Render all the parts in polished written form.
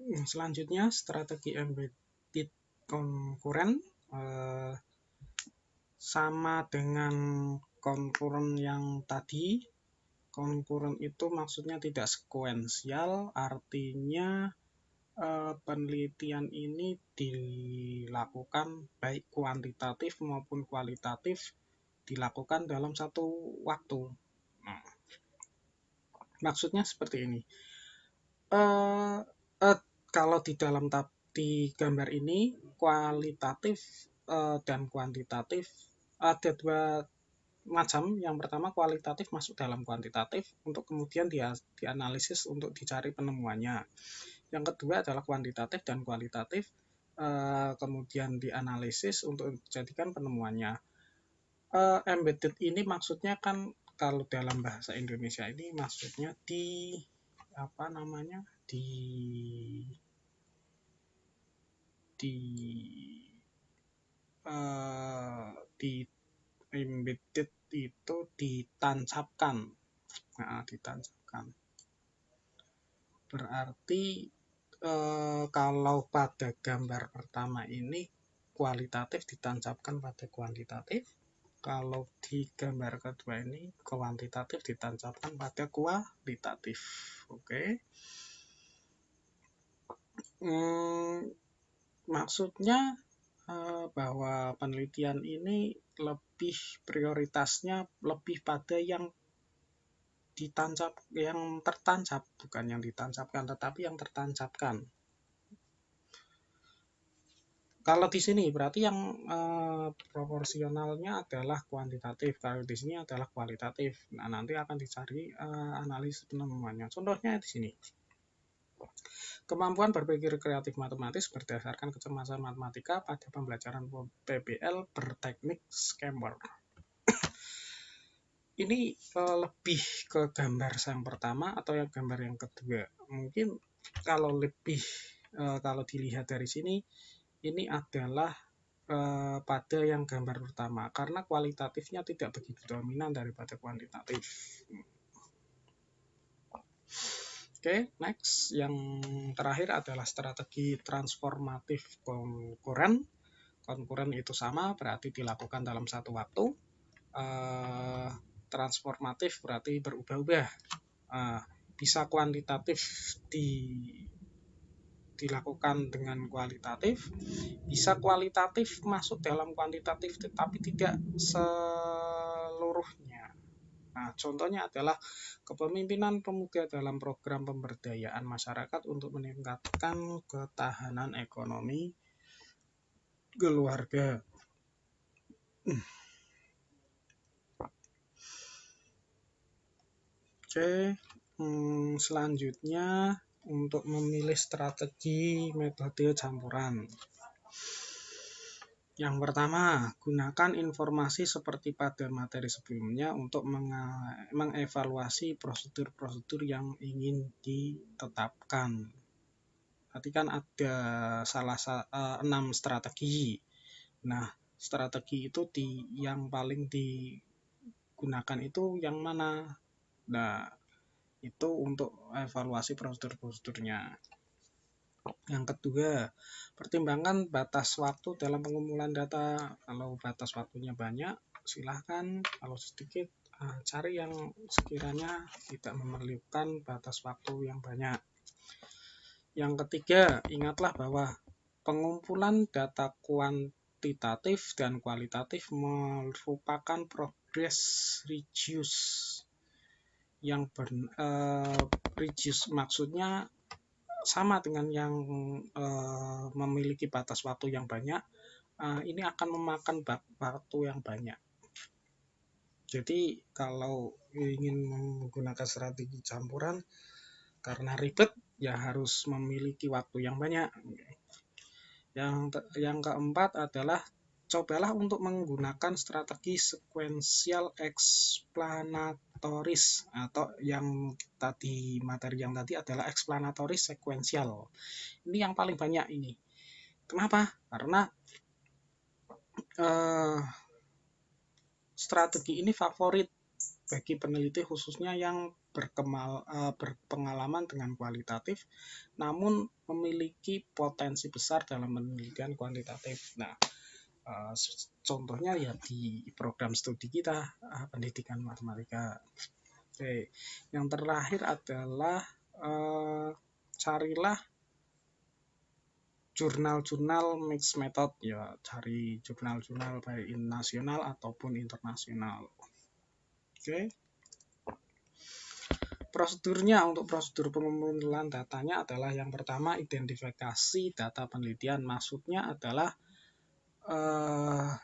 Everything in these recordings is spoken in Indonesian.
Selanjutnya strategi embedded konkuren sama dengan konkuren yang tadi. Konkuren itu maksudnya tidak sekuensial, artinya penelitian ini dilakukan baik kuantitatif maupun kualitatif dilakukan dalam satu waktu. Nah, maksudnya seperti ini. Kalau di gambar ini kualitatif dan kuantitatif ada dua macam. Yang pertama kualitatif masuk dalam kuantitatif untuk kemudian dianalisis untuk dicari penemuannya. Yang kedua adalah kuantitatif dan kualitatif kemudian dianalisis untuk dijadikan penemuannya. Embedded ini maksudnya kan kalau dalam bahasa Indonesia ini maksudnya di embedded itu ditancapkan. Ditancapkan. Berarti kalau pada gambar pertama ini kualitatif ditancapkan pada kuantitatif. Kalau di gambar kedua ini kuantitatif ditancapkan pada kualitatif. Oke. Maksudnya bahwa penelitian ini lebih prioritasnya lebih pada yang tertancap, bukan yang ditancapkan tetapi yang tertancapkan. Kalau di sini berarti yang proporsionalnya adalah kuantitatif, kalau di sini adalah kualitatif. Nah, nanti akan dicari analisis penemuannya. Contohnya di sini. Kemampuan berpikir kreatif matematis berdasarkan kecemasan matematika pada pembelajaran PBL berteknik Scamper. Ini lebih ke gambar yang pertama atau yang gambar yang kedua. Mungkin kalau dilihat dari sini, ini adalah pada yang gambar pertama karena kualitatifnya tidak begitu dominan daripada kuantitatif. Oke, next. Yang terakhir adalah strategi transformatif konkuren. Konkuren itu sama, berarti dilakukan dalam satu waktu. Transformatif berarti berubah-ubah. Bisa kuantitatif dilakukan dengan kualitatif, bisa kualitatif masuk dalam kuantitatif tetapi tidak seluruhnya. Nah, contohnya adalah kepemimpinan pemuda dalam program pemberdayaan masyarakat untuk meningkatkan ketahanan ekonomi keluarga. Oke, selanjutnya untuk memilih strategi metode campuran. Yang pertama, gunakan informasi seperti pada materi sebelumnya untuk mengevaluasi prosedur-prosedur yang ingin ditetapkan. Berarti kan ada 6 strategi. Nah, strategi itu yang paling digunakan itu yang mana? Nah, itu untuk evaluasi prosedur-prosedurnya. Yang kedua, pertimbangkan batas waktu dalam pengumpulan data. Kalau batas waktunya banyak, silahkan. Kalau sedikit, cari yang sekiranya tidak memerlukan batas waktu yang banyak. Yang ketiga, ingatlah bahwa pengumpulan data kuantitatif dan kualitatif merupakan progress reduce. Yang reduce maksudnya sama dengan yang memiliki batas waktu yang banyak, ini akan memakan waktu yang banyak. Jadi kalau ingin menggunakan strategi campuran karena ribet, ya harus memiliki waktu yang banyak. Yang keempat adalah cobalah untuk menggunakan strategi sequential explanatoris atau yang materi yang tadi adalah explanatoris sequential. Ini yang paling banyak ini. Kenapa? Karena strategi ini favorit bagi peneliti khususnya yang berpengalaman dengan kualitatif, namun memiliki potensi besar dalam penelitian kuantitatif. Nah, contohnya ya di program studi kita, pendidikan matematika. Oke, yang terakhir adalah carilah jurnal-jurnal mixed method, ya cari jurnal-jurnal baik nasional ataupun internasional. Oke. Prosedurnya, untuk prosedur pengumpulan datanya adalah yang pertama identifikasi data penelitian. Maksudnya adalah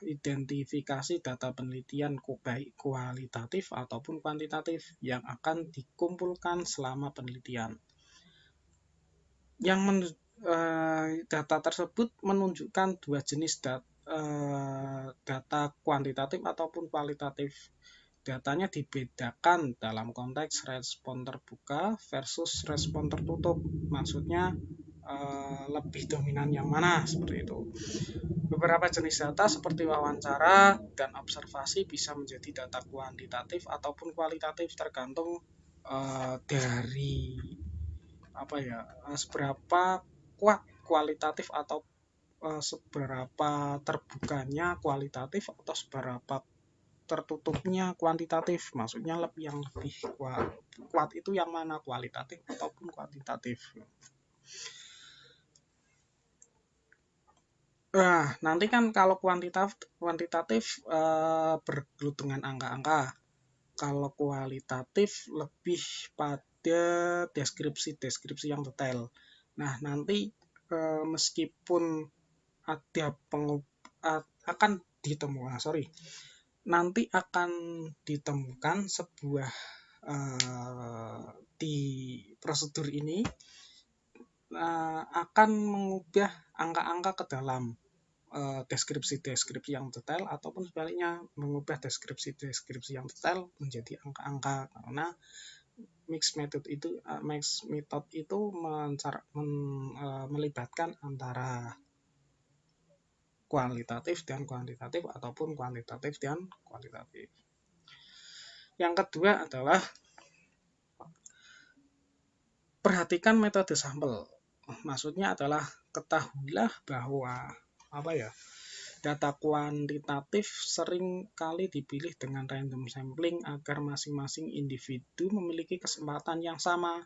identifikasi data penelitian baik kualitatif ataupun kuantitatif yang akan dikumpulkan selama penelitian. Yang data tersebut menunjukkan dua jenis data kuantitatif ataupun kualitatif. Datanya dibedakan dalam konteks respon terbuka versus respon tertutup. Maksudnya lebih dominan yang mana, seperti itu. Beberapa jenis data seperti wawancara dan observasi bisa menjadi data kuantitatif ataupun kualitatif, tergantung dari seberapa kuat kualitatif atau seberapa terbukanya kualitatif atau seberapa tertutupnya kuantitatif. Maksudnya yang lebih kuat itu yang mana, kualitatif ataupun kuantitatif. Nah, nanti kan kalau kuantitatif bergelut dengan angka-angka. Kalau kualitatif lebih pada deskripsi yang detail. Nah, nanti meskipun ada akan ditemukan, nanti akan ditemukan sebuah di prosedur ini akan mengubah angka-angka ke dalam deskripsi-deskripsi yang detail, ataupun sebaliknya mengubah deskripsi-deskripsi yang detail menjadi angka-angka, karena mixed method itu melibatkan antara kualitatif dan kuantitatif ataupun kuantitatif dan kualitatif. Yang kedua adalah perhatikan metode sampel. Maksudnya adalah ketahuilah bahwa data kuantitatif sering kali dipilih dengan random sampling agar masing-masing individu memiliki kesempatan yang sama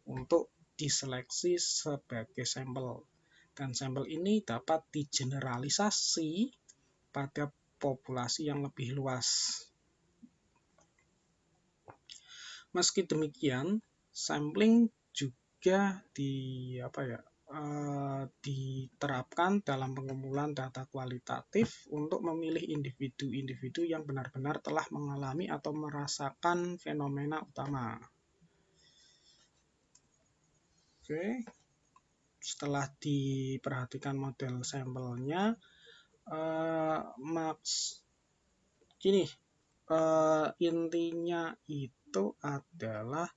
untuk diseleksi sebagai sampel. Dan sampel ini dapat digeneralisasi pada populasi yang lebih luas. Meski demikian, sampling juga diterapkan dalam pengumpulan data kualitatif untuk memilih individu-individu yang benar-benar telah mengalami atau merasakan fenomena utama. Oke. Setelah diperhatikan model sampelnya, intinya itu adalah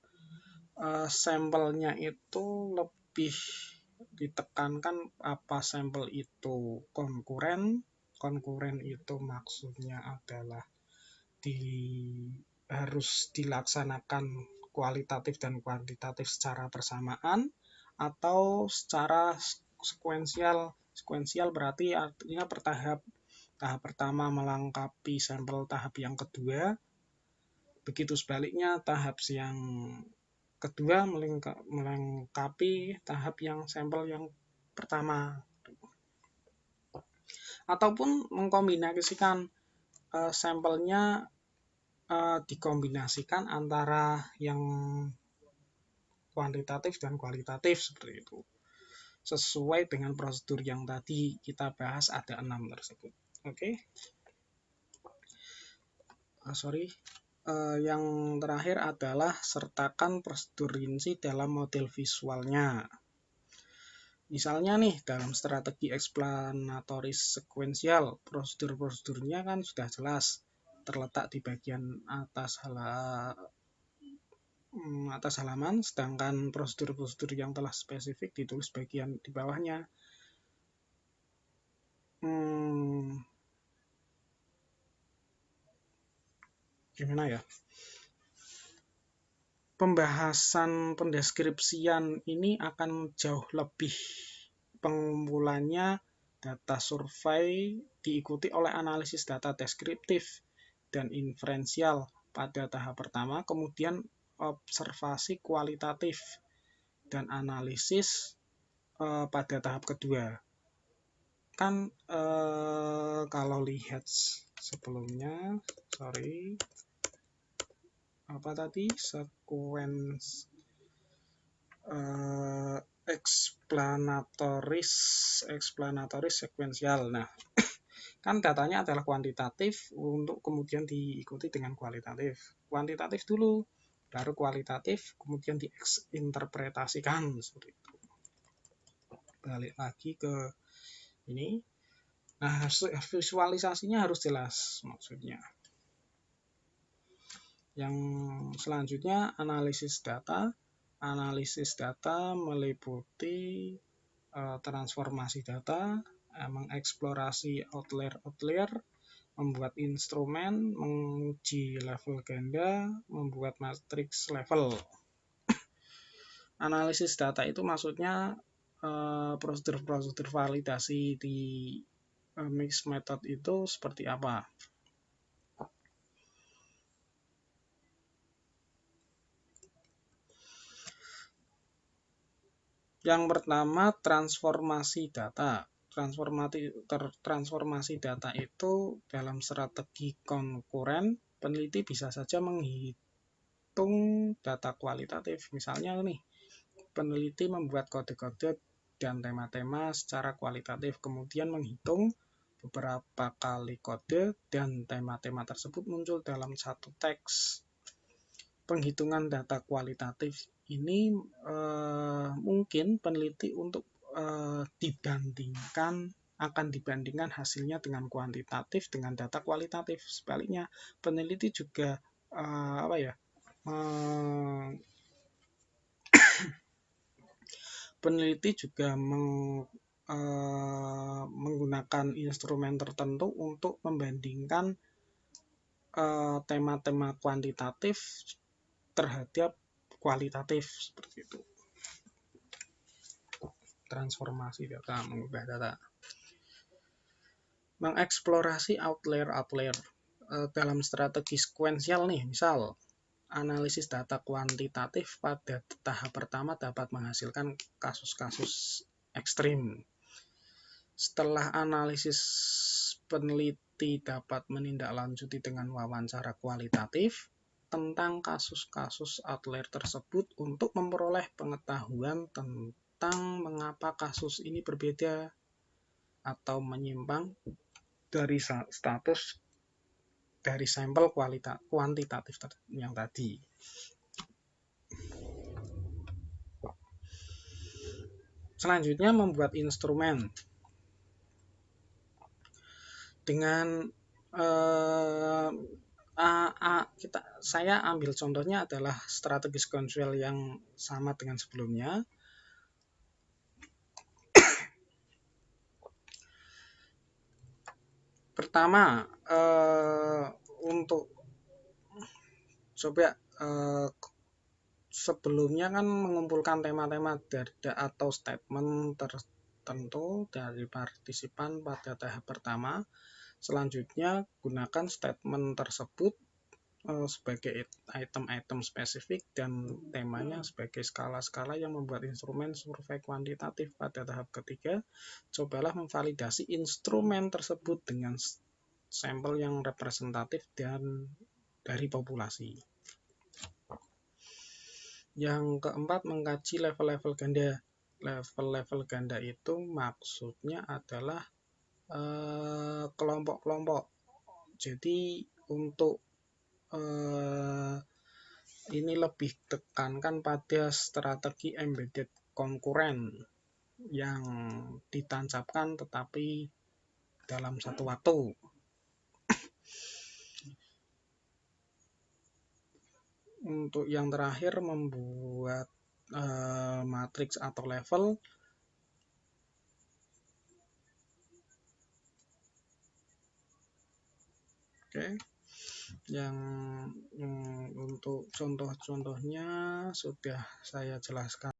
sampelnya itu lebih ditekankan apa sampel itu konkuren itu maksudnya adalah harus dilaksanakan kualitatif dan kuantitatif secara bersamaan atau secara sekuensial berarti artinya tahap pertama melengkapi sampel tahap yang kedua, begitu sebaliknya tahap yang kedua melengkapi tahap yang sampel yang pertama, ataupun mengkombinasikan sampelnya, dikombinasikan antara yang kuantitatif dan kualitatif, seperti itu, sesuai dengan prosedur yang tadi kita bahas, ada 6 tersebut. Oke. Yang terakhir adalah sertakan prosedur rinci dalam model visualnya. Misalnya nih, dalam strategi eksplanatoris sekuensial, prosedur-prosedurnya kan sudah jelas, terletak di bagian atas halaman, sedangkan prosedur-prosedur yang telah spesifik ditulis bagian di bawahnya. Gimana ya? pembahasan pendeskripsian ini akan jauh lebih pengumpulannya data survei diikuti oleh analisis data deskriptif dan inferensial pada tahap pertama, kemudian observasi kualitatif dan analisis pada tahap kedua. Kan kalau lihat sebelumnya, sequence explanatoris sequential. Nah, kan datanya adalah kuantitatif untuk kemudian diikuti dengan kualitatif. Kuantitatif dulu, baru kualitatif, kemudian diinterpretasikan seperti itu. Balik lagi ke ini. Nah, visualisasinya harus jelas maksudnya. Yang selanjutnya analisis data. Analisis data meliputi transformasi data, mengeksplorasi outlier, membuat instrumen, menguji level ganda, membuat matriks level. Analisis data itu maksudnya prosedur-prosedur validasi di mixed method itu seperti apa. Yang pertama, transformasi data. Transformasi data itu dalam strategi konkuren, peneliti bisa saja menghitung data kualitatif. Misalnya nih, peneliti membuat kode-kode dan tema-tema secara kualitatif, kemudian menghitung beberapa kali kode dan tema-tema tersebut muncul dalam satu teks. Penghitungan data kualitatif ini mungkin peneliti untuk akan dibandingkan hasilnya dengan kuantitatif dengan data kualitatif. Sebaliknya, peneliti juga menggunakan instrumen tertentu untuk membandingkan tema-tema kuantitatif terhadap kualitatif seperti itu. Transformasi data, mengubah data. Mengeksplorasi outlier dalam strategi sekuensial nih, misal analisis data kuantitatif pada tahap pertama dapat menghasilkan kasus-kasus ekstrim. Setelah analisis, peneliti dapat menindaklanjuti dengan wawancara kualitatif tentang kasus-kasus outlier tersebut untuk memperoleh pengetahuan tentang mengapa kasus ini berbeda atau menyimpang dari status dari sampel kuantitatif yang tadi. Selanjutnya, membuat instrumen. Dengan saya ambil contohnya adalah strategi sequential yang sama dengan sebelumnya. Pertama, untuk coba sebelumnya kan mengumpulkan tema-tema atau statement tertentu dari partisipan pada tahap pertama. Selanjutnya, gunakan statement tersebut sebagai item-item spesifik dan temanya sebagai skala-skala yang membuat instrumen survei kuantitatif. Pada tahap ketiga, cobalah memvalidasi instrumen tersebut dengan sampel yang representatif dan dari populasi. Yang keempat, mengkaji level-level ganda. Level-level ganda itu maksudnya adalah kelompok-kelompok. Jadi untuk ini lebih tekankan pada strategi embedded konkuren yang ditancapkan tetapi dalam satu waktu. Untuk yang terakhir, membuat matriks atau level. Oke. yang untuk contoh-contohnya sudah saya jelaskan.